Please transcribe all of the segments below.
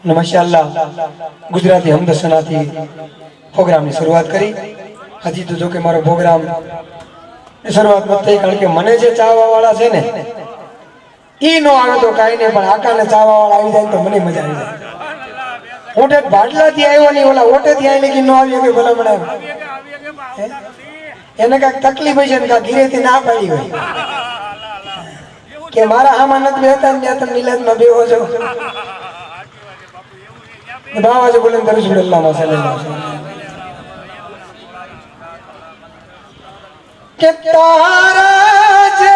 માશાઅલ્લાહ ગુજરાતી હમદ સનાથી પ્રોગ્રામની શરૂઆત કરી. હજી તો જો કે મારો પ્રોગ્રામ શરૂઆત ન થઈ, કારણ કે મને જે ચાહવા વાળા છે ને ઈ નો આવે તો કાંઈ નહીં, પણ આકાને ચાહવા વાળા આવી જાય તો મને મજા આવી જાય. ઓટે ભાડલાથી આવ્યો નહીં, ઓલા ઓટેથી આવી લેકિન નો આવી કે ભલા મને એને કાંઈક તકલીફ હોય છે ને કાંઈક ઘીરેથી ના પાડી હોય કે મારા આમાં નથી બેહતા ને તમે મિલાદમાં બેહો છો. બાવાજો બોલે રસૂલુલ્લાહ સલ્લલ્લાહુ અલૈહિ વસલ્લમ કે તારા જે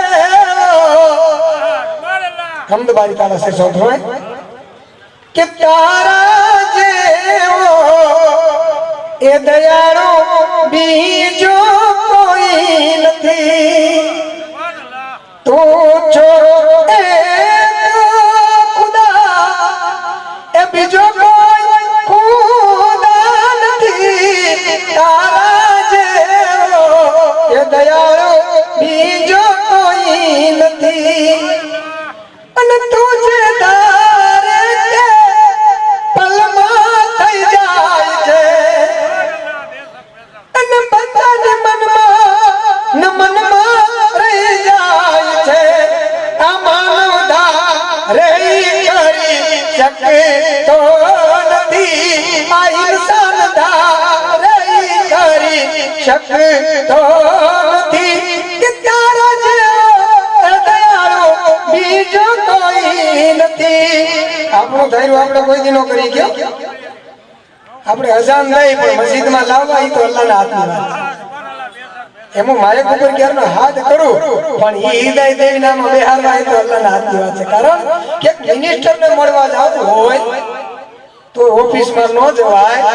હમદ બારી તાલા સે શોધ હોય કે તારા જેવો એ દયાળો બીજો કોઈ નથી. તું છો એક ખુદા, એ બીજો કોઈ ખુદા નથી. તારા જેવો એ દયાળો બીજો કોઈ નથી. અને તું જે તારે કે પલમાં થઈ જાય છે, અને બધાને મનમાં ન મનમાં રહી જાય છે. આ માનવ ધારે કરી શકતો નથી, આ ઇન્સાન ધારે કરી શકતો નથી કે તારા જેવો દયાળો બીજો કોઈ નથી. આપણું ધૈર્ય આપણે કોઈ દી નો કરી ગયો. આપણે અઝાન નહીં પણ મસ્જિદમાં લાવવા એ તો અલ્લાહના હાથની વાત છે. એમાં માયક ઉપર ક્યારનો હાથ કરું પણ એ હિદાયત દેવી નામ બેહારવા એ તો અલ્લાહના હાથની વાત છે. કારણ કે મિનિસ્ટરને મળવા જવું હોય તો ઓફિસમાં ન જવાય,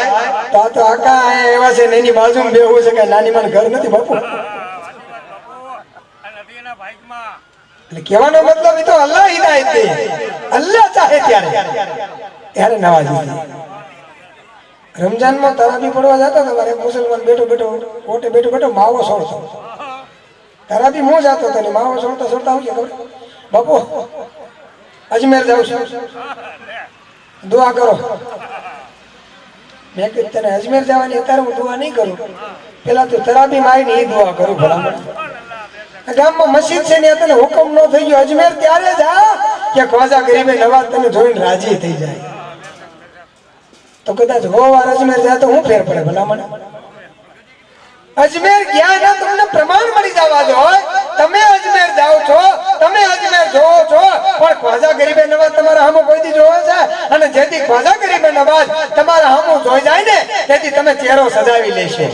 તો આ તો આકા એવા છે એની બાજુમાં બેહવું છે કે નાની માં ઘર નથી બાપુ. એટલે કહેવાનો મતલબ એ તો અલ્લાહ હિદાયત દે, અલ્લાહ ચાહે ત્યારે નવાજી. રમજાનમાં તરાબી પડવા જતા હતા, મારે મુસલમાન બેઠો બેઠો ઓટે બેઠો બેઠો માવો સોળતો. તરાબી હું જતો હતો ને માવો સોળતા સોળતા આવું છે ખબર બાપુ અજમેર જાઉં છું, દુઆ કરો. મેં કીધું તને અજમેર જવાની અત્યારે હું દુઆ નહીં કરું, પેલા તું તરાબી મારીને એ દુઆ કરું ભલામણ. ગામમાં મસ્જિદ છે ને તને હુકમ ન થઈ ગયો અજમેર ત્યારે જા કે ખ્વાજા ગરીબે નવાજ તને જોઈને રાજી થઈ જાય. તો કદાચ હો વાર અજમેર જાય તો હું ફેર પડે ભલામણ. અજમેર ગયા ના તમને પ્રમાણ મળી જવા દો. તમે અજમેર જાઓ છો, તમે અજમેર જોવો છો, પણ ખ્વાજા ગરીબે નવાજ તમારા હામો કોઈ દી જોવે છે, અને જેથી ખ્વાજા ગરીબે નવાજ તમારા હામો જોઈ જાય ને તેથી તમે ચહેરો સજાવી લેશો.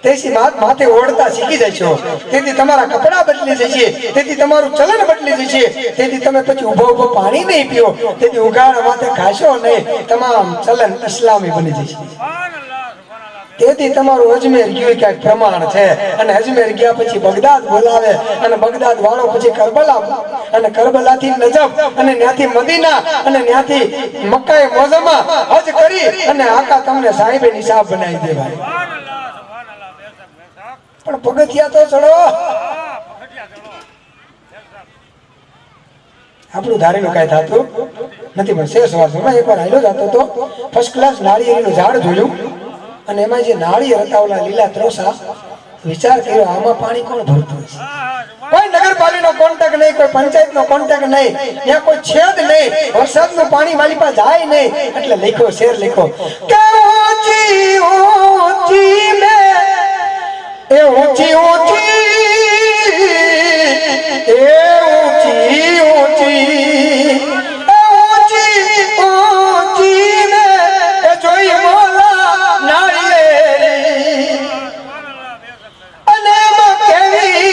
તેથી માથે ઓળતા શીખી જશો, તેથી તમારા કપડા બદલી જશે, તેથી તમારું ચલણ બદલી જશે, તેથી તમે પછી ઉભો ઉભો પાણી નહીં પીઓ, તેથી ઉઘાડા માથે ખાશો નહીં, તમામ ચલણ ઇસ્લામી બની જશે. તેથી તમારું અજમેર ગયું ક્યાંક પ્રમાણ છે, અને અજમેર ગયા પછી બગદાદ બોલાવે, અને બગદાદ વાળો પછી કરબલા, અને કરબલા થી નજફ, અને ત્યાંથી મદીના, અને ત્યાંથી મક્કાએ મોઝમા હજ કરી અને આકા તમને સાહેબે નિશાબ બનાવી દેવાય. પણ પગથિયા તો ચડો. આપણું ધારેલું કઈ થતું નથી, પણ શેષ વાસમાં એકવાર હાલ્યો જતો તો ફર્સ્ટ ક્લાસ નાળિયેરીનું ઝાડ જોયું, અને એમાં જે નાળિયેર હતા ઓલા લીલા ત્રોસા, વિચાર કર્યો આમાં પાણી કોણ ભરતું હશે. કોઈ નગરપાલિકાનો કોન્ટેક્ટ નહીં, કોઈ પંચાયતનો કોન્ટેક્ટ નહીં, ત્યાં કોઈ છેદ નહીં, વરસાદનું પાણી મારી પાસે જાય નહીં. એટલે લખ્યો શેર લખ્યો કે ઊંચી ઊંચી મે એ ઊંચી ઊંચી એ ઊંચી ઊંચી એ ઊંચી ઊંચી મે એ જોઈ મોલા નાળિયેરી, અને કેવી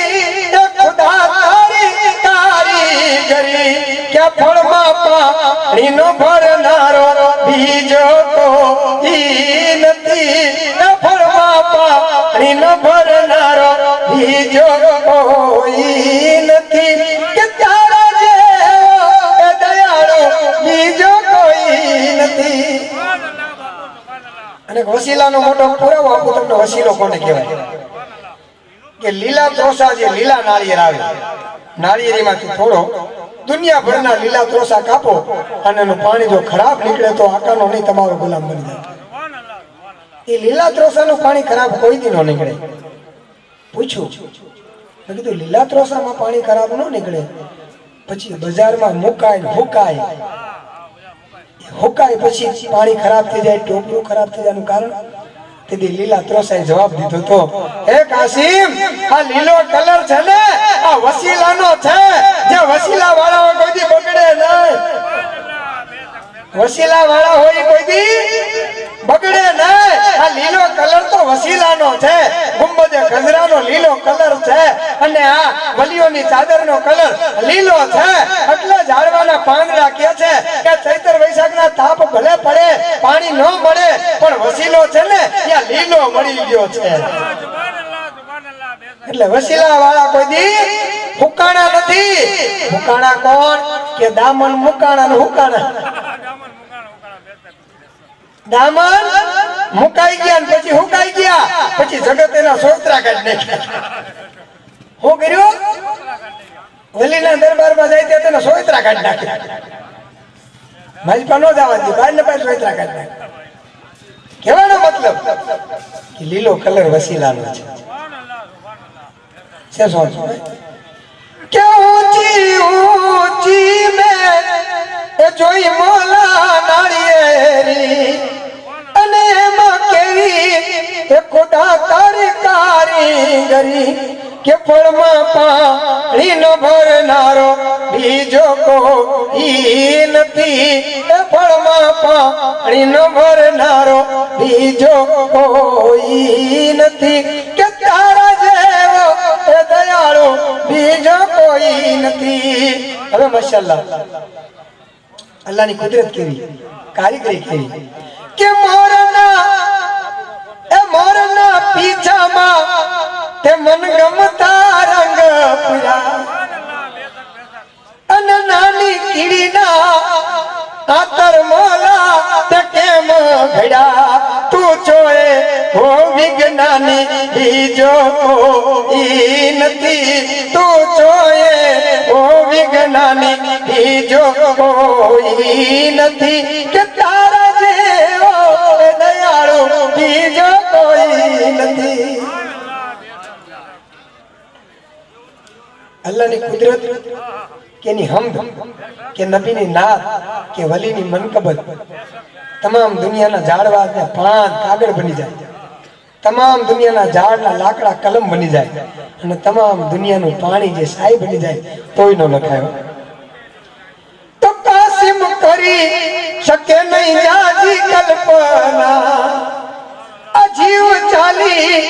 એ ખુદા તારી કારીગરી કે ફળમાં પાણીનો ભરનારો બીજો કોઈ નથી. એ ફળમાં પાણીનો ભરનારો બીજો કોઈ નથી કે તારા જેવો દયાળો બીજો કોઈ નથી. અને વસીલાનો મોટો પુરાવો આપું તમને. વસીલો કોને કહેવાય? કે લીલા ત્રોસા જે લીલા નાળિયેર આવે નાળિયેરીમાંથી થોડો દુનિયાભરના લીલા ત્રોસા કાપો અને એનું પાણી જો ખરાબ નીકળે તો આકાનો નહીં તમારો ગુલામ બની જાય એ લીલા ત્રોસાનું પાણી ખરાબ કોઈ દી ન નીકળે પૂછ્યું મેં કીધું લીલા ત્રોસામાં પાણી ખરાબ ન નીકળે પછી બજારમાં મુકાય હુકાય પછી પાણી ખરાબ થઈ જાય ટોપલું ખરાબ થઈ જવાનું કારણ તેથી લીલા ત્રોસાએ જવાબ દીધો તો હે કાસિમ આ લીલો કલર છે ને આ વસીલાનો છે જે વસીલા વાળા હોય કોઈ દી બગડે નહીં વસીલા વાળા હોય કોઈ દી બગડે નહીં આ લીલો કલર તો વસીલાનો છે ગુંબદે ખજરાનો લીલો કલર છે અને આ વલીઓની ચાદરનો કલર લીલો છે એટલે ઝાડવાના પાંદડા કહે છે કે ચૈત્ર વૈશાખના તાપ ભલે પડે પાણી ન મળે પણ વસીલો છે ને ત્યાં લીલો મળી ગયો છે એટલે વસીલા વાળા કોઈ દી હુકાણા નથી હુકાણા કોણ કે દામન મુકાણા ને હુકાણા દામન મુકાઈ ગયા પછી હુકાઈ ગયા પછી જગત એના સોતરા કાઢી નાખ્યા શું કર્યું વલીના દરબારમાં જાય ત્યાં તેના સોતરા કાઢી નાખ્યા ભાજપા નો જવા દે બહાર ને બહાર સોતરા કાઢી નાખ્યા કહેવાનો મતલબ કે લીલો કલર વસીલાનો છે કે ઊંચી ઊંચી મેં જોઈ મોલા નાળિયેરી અને એમાં કેવી એ ખોટા તારી કારીગરી કે ફળમાં પાણી નો ભરનારો બીજો કોઈ નથી એ ફળમાં પાણી નો ભરનારો બીજો કોઈ નથી કે તારા જેવો એ દયાળુ બીજો કોઈ નથી હવે માશાઅલ્લાહ અલ્લાહની કુદરત કેવી કારીગરી કેવી કે મોરના પીછામાં તે મન ગમતા રંગ પૂરા અને નાની કીડીના આતર મોલા તે કેમ ઘડા તું જોએ હો વિજ્ઞાની બીજો કોઈ નથી તું જોએ હો વિજ્ઞાની બીજો કોઈ નથી કે તારા જેવો દયાળુ બીજો કોઈ નથી અલ્લાહની કુદરત કે ની હમદ કે નબીની નાત કે વલીની મનકબત તમામ દુનિયાના ઝાડવા ને પાન કાગળ બની જાય તમામ દુનિયાના ઝાડના લાકડા કલમ બની જાય અને તમામ દુનિયાનું પાણી જે સાઈ બની જાય તોય નો લખાયો તો કાસિમ કરી શકે નહીં જાજી કલ્પના અજીવ ચાલી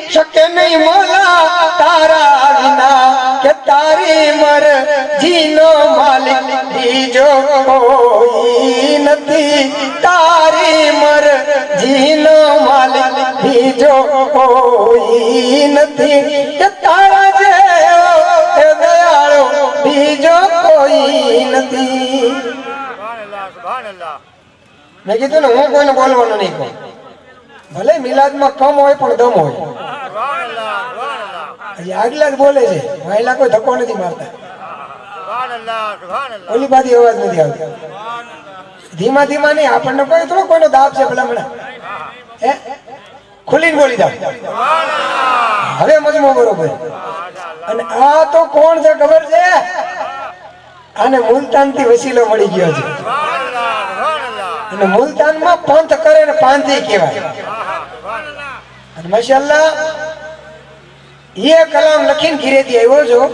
શકે નહીં મોલા તારા વિના કે તારી મર જીનો માલિક બીજો કોઈ નથી તારી મર જીનો માલિક બીજો કોઈ નથી કે તારા જેવો એ દયાળુ બીજો કોઈ નથી મેં કીધું ને હું કોઈને બોલવાનું નહીં કહું ભલે મિલાદમાં કમ હોય પણ દમ હોય હજી આગલા જ બોલે છે વાયલા કોઈ ધક્કો નથી મારતા ઓલી બાધી અવાજ નથી આવતી ધીમા ધીમા નહીં આપણને કોઈ થોડો કોઈનો દાબ છે ભલામણા હે ખુલીને બોલી જાવ હવે મજમો બરોબર અને આ તો કોણ છે ખબર છે આને મુલતાન થી વસીલો મળી ગયો છે અને મુલતાનમાં પંથ કરે ને પાંથી કહેવાય અને માશાઅલ્લાહ એ કલામ લખીને ઘીરેથી આવ્યો છો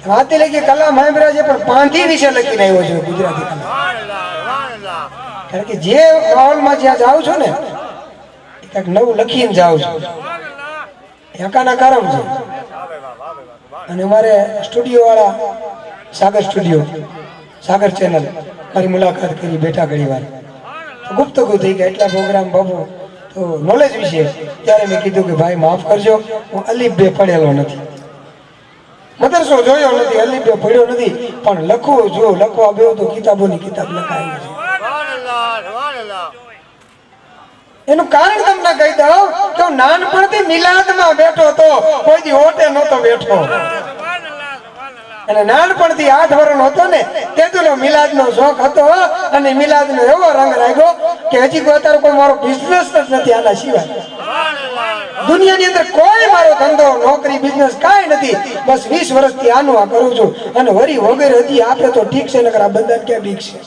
વાતે લખી કલામ સાંભળ્યા છે પણ પાંથી વિશે લખીને આવ્યો છે ગુજરાતી કલામ કારણ કે જે માહોલમાં જ્યાં જાઉં છું ને એ કંઈક નવું લખીને જાઉં છું એકાના કારમ છે અને અમારે સ્ટુડિયો વાળા સાગર સ્ટુડિયો સાગર ચેનલ મારી મુલાકાત કરી બેઠા ઘણી વાર ગુપ્તગુ થઈ ગયા એટલા પ્રોગ્રામ બાબુ તો નોલેજ વિશે ત્યારે મેં કીધું કે ભાઈ માફ કરજો હું અલીફ બે પડેલો નથી મદરસો જોયો નથી અલીફ બે પડ્યો નથી પણ લખવું જો લખવા બેહું તો કિતાબોની કિતાબ લખાઈ છે એનું કારણ તમને કહી દઉં કે હું નાનપણથી મિલાદમાં બેઠો તો કોઈ દી ઓટે નહોતો બેઠો અને નાનપણથી 8 વર્ષનો હતો ને તેદુનો મિલાદનો શોખ હતો અને મિલાદનો એવો રંગ રાખ્યો કે હજી કોઈ અત્યારે કોઈ મારો બિઝનેસ જ નથી આના સિવાય દુનિયાની અંદર કોઈ મારો ધંધો નોકરી બિઝનેસ કાંઈ નથી બસ 20 વર્ષથી આનું આ કરું છું અને વરી વગેરે હજી આપે તો ઠીક છે નકર આ બંધન ક્યાં ઠીક છે